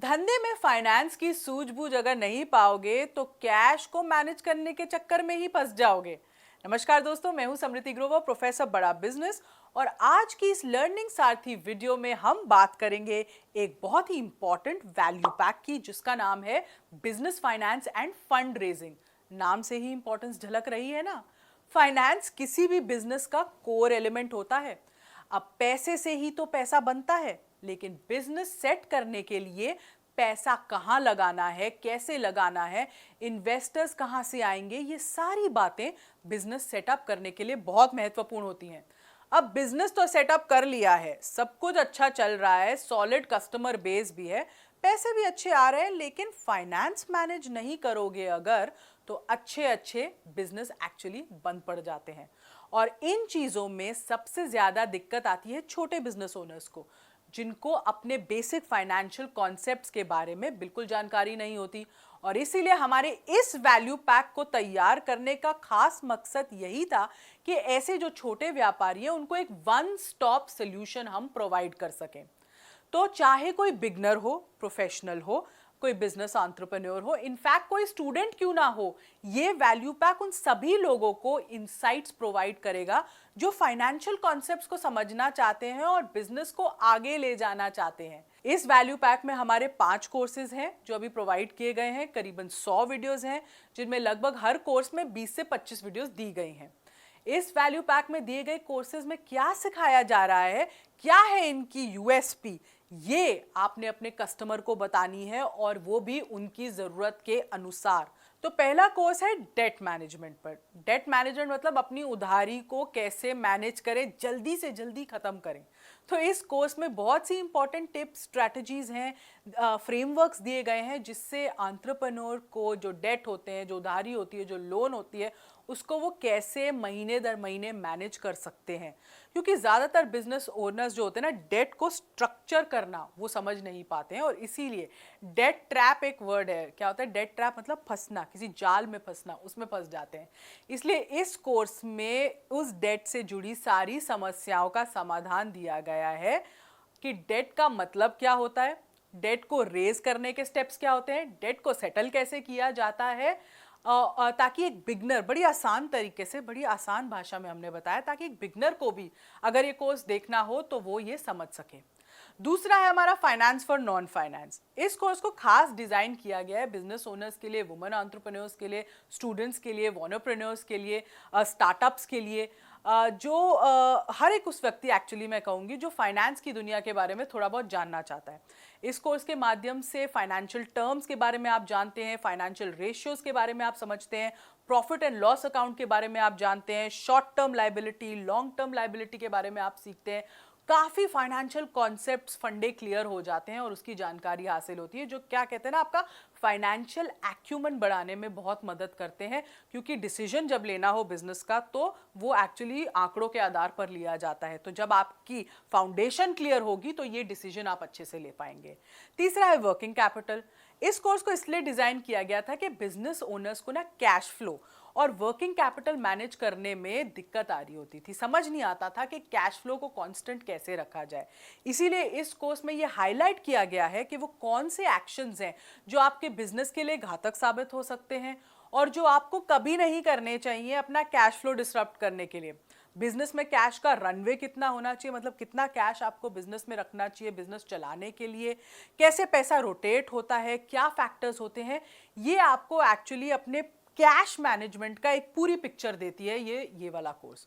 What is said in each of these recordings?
धंधे में फाइनेंस की सूझबूझ अगर नहीं पाओगे तो कैश को मैनेज करने के चक्कर में ही फंस जाओगे। नमस्कार दोस्तों, मैं हूं समृति ग्रोवर, प्रोफेसर बड़ा बिजनेस। और आज की इस लर्निंग सारथी वीडियो में हम बात करेंगे एक बहुत ही इंपॉर्टेंट वैल्यू पैक की, जिसका नाम है business finance end fund raising. नाम से ही इंपॉर्टेंस झलक रही है ना। फाइनेंस किसी भी बिजनेस का कोर एलिमेंट होता है। अब पैसे से ही तो पैसा बनता है, लेकिन बिजनेस सेट करने के लिए पैसा कहाँ लगाना है, कैसे लगाना है, इन्वेस्टर्स कहाँ से आएंगे, ये सारी बातें बिजनेस सेटअप करने के लिए बहुत महत्वपूर्ण होती हैं। अब बिजनेस तो सेटअप कर लिया है, सब कुछ अच्छा चल रहा है, सॉलिड कस्टमर बेस भी है, पैसे भी अच्छे आ रहे हैं, लेकिन फाइनेंस मैनेज नहीं करोगे अगर, तो अच्छे अच्छे बिजनेस एक्चुअली बंद पड़ जाते हैं। और इन चीज़ों में सबसे ज़्यादा दिक्कत आती है छोटे बिजनेस ओनर्स को, जिनको अपने बेसिक फाइनेंशियल कॉन्सेप्ट्स के बारे में बिल्कुल जानकारी नहीं होती। और इसीलिए हमारे इस वैल्यू पैक को तैयार करने का खास मकसद यही था कि ऐसे जो छोटे व्यापारी हैं उनको एक वन स्टॉप सोल्यूशन हम प्रोवाइड कर सकें। तो चाहे कोई बिगनर हो, प्रोफेशनल हो, कोई बिजनेस एंटरप्रेन्योर हो, इनफैक्ट कोई स्टूडेंट क्यों ना हो, ये वैल्यू पैक उन सभी लोगों को इनसाइट्स प्रोवाइड करेगा जो फाइनेंशियल कॉन्सेप्ट्स को समझना चाहते हैं और बिजनेस को आगे ले जाना चाहते हैं। इस वैल्यू पैक में हमारे 5 कोर्सेज हैं जो अभी प्रोवाइड किए गए हैं। करीबन 100 वीडियोस हैं, जिनमें लगभग हर कोर्स में 20 से 25 वीडियोस दी गई हैं। इस वैल्यू पैक में दिए गए कोर्सेज में क्या सिखाया जा रहा है, क्या है इनकी यूएसपी, ये आपने अपने कस्टमर को बतानी है, और वो भी उनकी जरूरत के अनुसार। तो पहला कोर्स है डेट मैनेजमेंट पर। डेट मैनेजमेंट मतलब अपनी उधारी को कैसे मैनेज करें, जल्दी से जल्दी खत्म करें। तो इस कोर्स में बहुत सी इंपॉर्टेंट टिप्स, स्ट्रैटेजीज हैं, फ्रेमवर्क्स दिए गए हैं, जिससे एंटरप्रेन्योर को जो डेट होते हैं, जो उधारी होती है, जो लोन होती है, उसको वो कैसे महीने दर महीने मैनेज कर सकते हैं। क्योंकि ज़्यादातर बिजनेस ओनर्स जो होते हैं ना, डेट को स्ट्रक्चर करना वो समझ नहीं पाते हैं, और इसीलिए डेट ट्रैप एक वर्ड है। क्या होता है डेट ट्रैप? मतलब फंसना, किसी जाल में फंसना, उसमें फंस जाते हैं। इसलिए इस कोर्स में उस डेट से जुड़ी सारी समस्याओं का समाधान दिया गया है कि डेट का मतलब क्या होता है, डेट को रेज करने के स्टेप्स क्या होते हैं, डेट को सेटल कैसे किया जाता है, ताकि एक बिगनर बड़ी आसान तरीके से, बड़ी आसान भाषा में हमने बताया, ताकि एक बिगनर को भी अगर ये कोर्स देखना हो तो वो ये समझ सके। दूसरा है हमारा फाइनेंस फॉर नॉन फाइनेंस। इस कोर्स को खास डिजाइन किया गया है बिजनेस ओनर्स के लिए, वुमेन एंटरप्रेन्योर्स के लिए, स्टूडेंट्स के लिए, वॉनरप्रेन्योर्स के लिए, स्टार्टअप्स के लिए, जो हर एक उस व्यक्ति, एक्चुअली मैं कहूँगी, जो फाइनेंस की दुनिया के बारे में थोड़ा बहुत जानना चाहता है। इस कोर्स के माध्यम से फाइनेंशियल टर्म्स के बारे में आप जानते हैं, फाइनेंशियल रेशियोज के बारे में आप समझते हैं, प्रॉफिट एंड लॉस अकाउंट के बारे में आप जानते हैं, short term liability, long term liability के बारे में आप सीखते हैं। काफ़ी फाइनेंशियल कॉन्सेप्ट्स फंडे क्लियर हो जाते हैं और उसकी जानकारी हासिल होती है, जो क्या कहते हैं ना, आपका फाइनेंशियल एक्यूमेंट बढ़ाने में बहुत मदद करते हैं। क्योंकि डिसीजन जब लेना हो बिजनेस का, तो वो एक्चुअली आंकड़ों के आधार पर लिया जाता है। तो जब आपकी फाउंडेशन क्लियर होगी तो ये डिसीजन आप अच्छे से ले पाएंगे। तीसरा है वर्किंग कैपिटल। इस कोर्स को इसलिए डिजाइन किया गया था कि बिजनेस ओनर्स को ना कैश फ्लो और वर्किंग कैपिटल मैनेज करने में दिक्कत आ रही होती थी, समझ नहीं आता था कि कैश फ्लो को कांस्टेंट कैसे रखा जाए। इसीलिए इस कोर्स में ये हाईलाइट किया गया है कि वो कौन से एक्शंस हैं जो आपके बिजनेस के लिए घातक साबित हो सकते हैं और जो आपको कभी नहीं करने चाहिए अपना कैश फ्लो डिसरप्ट करने के लिए। बिजनेस में कैश का रनवे कितना होना चाहिए, मतलब कितना कैश आपको बिजनेस में रखना चाहिए बिजनेस चलाने के लिए, कैसे पैसा रोटेट होता है, क्या फैक्टर्स होते हैं, ये आपको एक्चुअली अपने कैश मैनेजमेंट का एक पूरी पिक्चर देती है ये वाला कोर्स।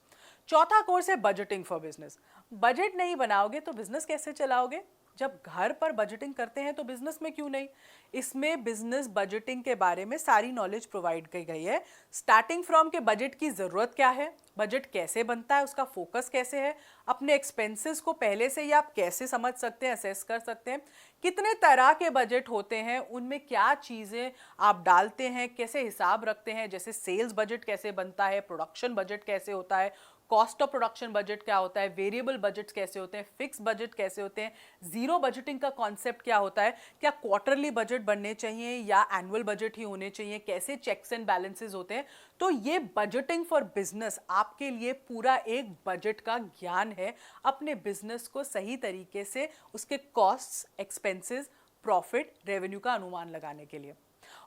चौथा कोर्स है बजटिंग फॉर बिजनेस। बजट नहीं बनाओगे तो बिजनेस कैसे चलाओगे? जब घर पर बजटिंग करते हैं तो बिजनेस में क्यों नहीं? इसमें बिजनेस बजटिंग के बारे में सारी नॉलेज प्रोवाइड की गई है। स्टार्टिंग फ्रॉम के बजट की ज़रूरत क्या है, बजट कैसे बनता है, उसका फोकस कैसे है, अपने एक्सपेंसेस को पहले से ही आप कैसे समझ सकते हैं, असेस कर सकते हैं, कितने तरह के बजट होते हैं, उनमें क्या चीज़ें आप डालते हैं, कैसे हिसाब रखते हैं, जैसे सेल्स बजट कैसे बनता है, प्रोडक्शन बजट कैसे होता है, कॉस्ट ऑफ प्रोडक्शन बजट क्या होता है, वेरिएबल बजट कैसे होते हैं, फिक्स बजट कैसे होते हैं, जीरो बजटिंग का कॉन्सेप्ट क्या होता है, क्या क्वार्टरली बजट बनने चाहिए या एनुअल बजट ही होने चाहिए, कैसे चेक्स एंड बैलेंसेस होते हैं। तो ये बजटिंग फॉर बिजनेस आपके लिए पूरा एक बजट का ज्ञान है, अपने बिजनेस को सही तरीके से उसके कॉस्ट्स, एक्सपेंसेस, प्रॉफिट, रेवेन्यू का अनुमान लगाने के लिए।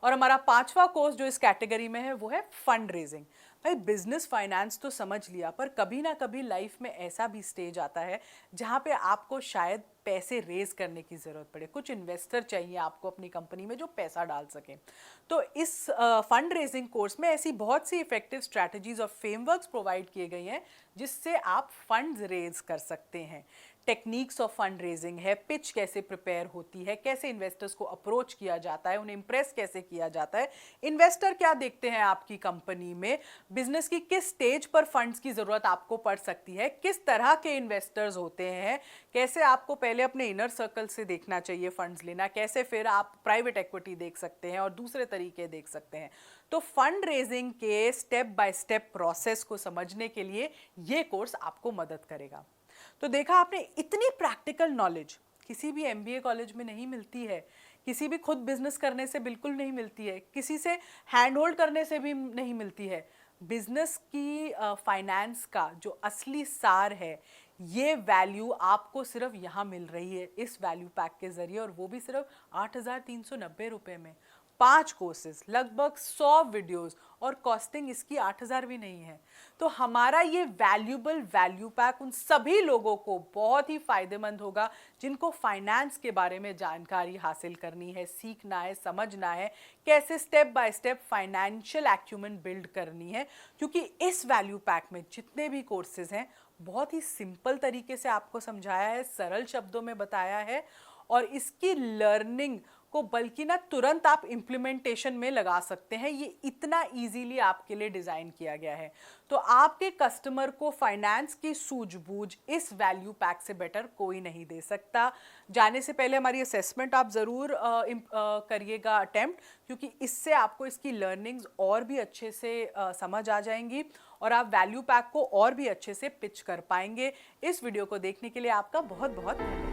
और हमारा 5वां कोर्स जो इस कैटेगरी में है वो है फंड रेजिंग। भाई बिजनेस फाइनेंस तो समझ लिया, पर कभी ना कभी लाइफ में ऐसा भी स्टेज आता है जहाँ पे आपको शायद पैसे रेज करने की ज़रूरत पड़े, कुछ इन्वेस्टर चाहिए आपको अपनी कंपनी में जो पैसा डाल सकें। तो इस फंड रेजिंग कोर्स में ऐसी बहुत सी इफेक्टिव स्ट्रैटेजीज और फ्रेमवर्क्स प्रोवाइड किए गए हैं जिससे आप फंड्स रेज कर सकते हैं। टेक्निक्स ऑफ फंड रेजिंग है, पिच कैसे प्रिपेयर होती है, कैसे इन्वेस्टर्स को अप्रोच किया जाता है, उन्हें इंप्रेस कैसे किया जाता है, इन्वेस्टर क्या देखते हैं आपकी कंपनी में, बिजनेस की किस स्टेज पर फंड्स की ज़रूरत आपको पड़ सकती है, किस तरह के इन्वेस्टर्स होते हैं, कैसे आपको पहले अपने इनर सर्कल से देखना चाहिए फंड्स लेना, कैसे फिर आप प्राइवेट इक्विटी देख सकते हैं और दूसरे तरीके देख सकते हैं। तो फंड रेजिंग के स्टेप बाय स्टेप प्रोसेस को समझने के लिए ये कोर्स आपको मदद करेगा। तो देखा आपने, इतनी प्रैक्टिकल नॉलेज किसी भी एमबीए कॉलेज में नहीं मिलती है, किसी भी खुद बिजनेस करने से बिल्कुल नहीं मिलती है, किसी से हैंड होल्ड करने से भी नहीं मिलती है। बिजनेस की फाइनेंस का जो असली सार है, ये वैल्यू आपको सिर्फ यहाँ मिल रही है इस वैल्यू पैक के जरिए, और वो भी सिर्फ 8,390 रुपये में। 5 कोर्सेज, लगभग 100 वीडियोस, और कॉस्टिंग इसकी 8,000 भी नहीं है। तो हमारा ये वैल्यूबल वैल्यू पैक उन सभी लोगों को बहुत ही फायदेमंद होगा जिनको फाइनेंस के बारे में जानकारी हासिल करनी है, सीखना है, समझना है, कैसे step by step financial acumen build करनी है। क्योंकि इस वैल्यू पैक में जितने भी कोर्सेज हैं बहुत ही सिंपल तरीके से आपको समझाया है, सरल शब्दों में बताया है, और इसकी लर्निंग को बल्कि ना तुरंत आप इम्प्लीमेंटेशन में लगा सकते हैं। ये इतना इजीली आपके लिए डिज़ाइन किया गया है। तो आपके कस्टमर को फाइनेंस की सूझबूझ इस वैल्यू पैक से बेटर कोई नहीं दे सकता। जाने से पहले हमारी असेसमेंट आप ज़रूर करिएगा अटेम्प्ट, क्योंकि इससे आपको इसकी लर्निंग्स और भी अच्छे से समझ आ जाएंगी और आप वैल्यू पैक को और भी अच्छे से पिच कर पाएंगे। इस वीडियो को देखने के लिए आपका बहुत बहुत धन्यवाद।